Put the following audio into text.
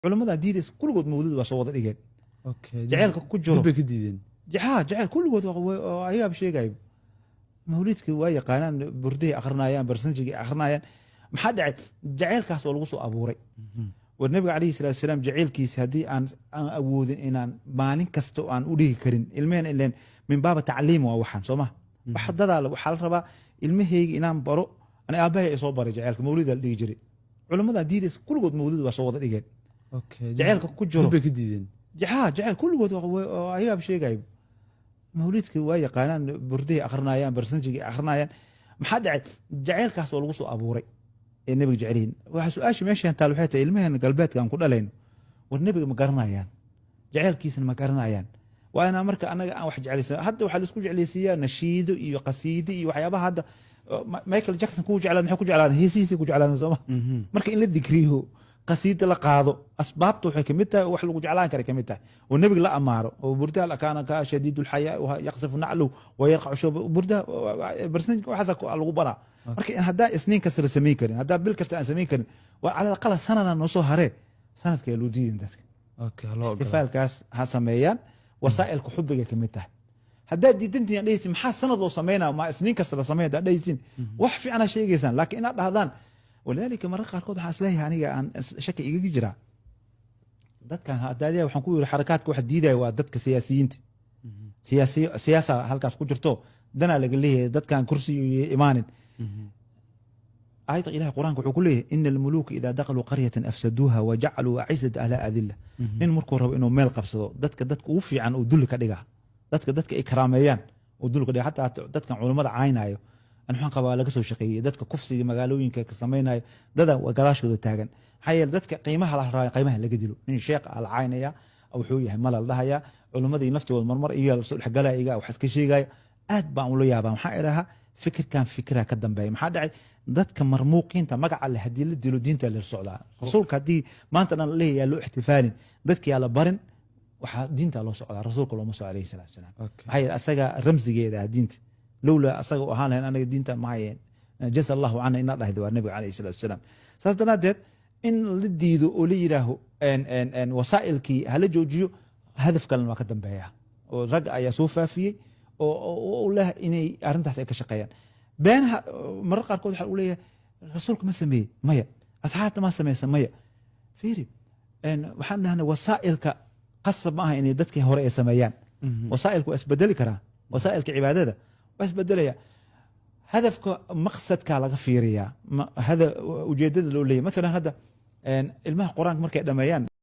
culimada diidays kulligood mawlid waa soo wada dhigeen okay jaceylka ku jiro dib ka diideen jacayl kulligood ayaaba sheegay mawlidka waa yaqaanaan burday aqrinayaan barsanjiga aqrinayaan maxaa dhacay jaceylkaas oo lagu soo abuuray والنبي عليه الصلاه والسلام jaceylkiisa hadii aan awoodin inaan maalin kasta aan u dhigi karin ilmeen ileen min baab tacliim waa waxaan Soomaa wax dadaal waxa la rabaa ilmahayga inaan baro ana aabahay soo baray jaceylka mawlida la dhigi jiray culimada diidays kulligood mawlid waa soo wada dhigeen okay jaceylka ku jiro dib ka diideen jacayl kulligood ayaaba sheegay mawlidka waa yaqaanaan burday aqrinayaan barsanjiga aqrinayaan maxaa dhacay jaceylkaas oo lagu soo abuuray ee nabiga jeceliin waxa su'aasha meeshan taal waxay tahay ilmahan galbeedka aan ku dhalayno war nabiga ma garanayaan jaceylkiisana ma garanayaan waa ina marka anaga aan wax jecelisan hadda waxa la isku jeceliisiyaa nashiido iyo qasiido iyo waxyaabaha hadda Michael Jackson ku jeclaan maxay ku jeclaan heesiisa ku jeclaan Soomaa marka in la digriyo qasiida la qaado asbaabtu waxay kamid tahay wax lagu jeclaan kara kamid tahay oo nabiga la amaaro oo burda la kaana ka shadiidul hayaa oo yaqsif naclu wa yarqa shub burda barsanjka waxa lagu bara marka in hadaa isniin kasta la sameey karin hadaa bil kasta aan sameey karin waa ala qala sanada noo soo hare sanadka loo diidan dadka okay loo ifaalkaas ha sameeyaan wasaa'ilka xubbiga kamid tahay hadaa diidantiin dhaysin maxaa sanad loo sameeynaa ma isniin kasta la sameeyaa dhaysin wax fiican sheegaysan laakiin inaad dhahdaan ولذلك مرة قاركود حاسلها أنا عن شكل إيجي جرا دت كان هذا وحنكون يقول حركات واحد جديدة ودت كسياسيين سياسة هالكاس كجرتو دنا اللي قال لي دت كان كرسي إيمان آية إله القرآن يقول له إن الملوك إذا دخلوا قرية أفسدوها وجعلوا أعزة أهلها أذلة إن مركور إنه مال قبضه دت وفي عن ودل كدجا دت إكراميان ودل كدجا حتى دت كان علماء عينايو أنا حن قبل لقصو شقية دتك كفسي مقالوين كسمينا ددا وقلاش وده تاجن حي دتك قيمها على قيمها اللي قدلوا إن شيق على عينيا أو حويه مال الله يا علماء ذي نفتي والمرمر إياه الحق جلا إياه وحسك شيء جاي أتبع ولا يابا محا لها فكر كان فكرها كدم باي محا داعي دتك مرموقين أنت مقع على هدي اللي دلو دين تل الرسول رسولك هدي ما أنت أنا ليه يا له احتفال دتك على برن وح دين تل الرسول رسولك الله موسى عليه السلام هاي الأسجى رمزي جيدا دينت لولا أصدق أهانه أنا دينتا معين جزا الله عنه إن الله ذو النبي عليه الصلاة والسلام سأستندد إن لديدو أوليره أن وسائلك هل جوجيو هدف كلام قدم بها ورجع يسوفا فيه وله إني أرنت تحت كشقيان بينها مرة قال حوليه رسولك ما سميه مية أصحابه ما سميه فيري إن وحنا هنا وسائلك قصب معها إني دتك هراء سميان وسائلك أسبدل كرا وسائلك عبادة بس بدلها هدفك مقصدك على غفيريا هذا وجدد له مثلا هذا الماء قرآن مركز دميان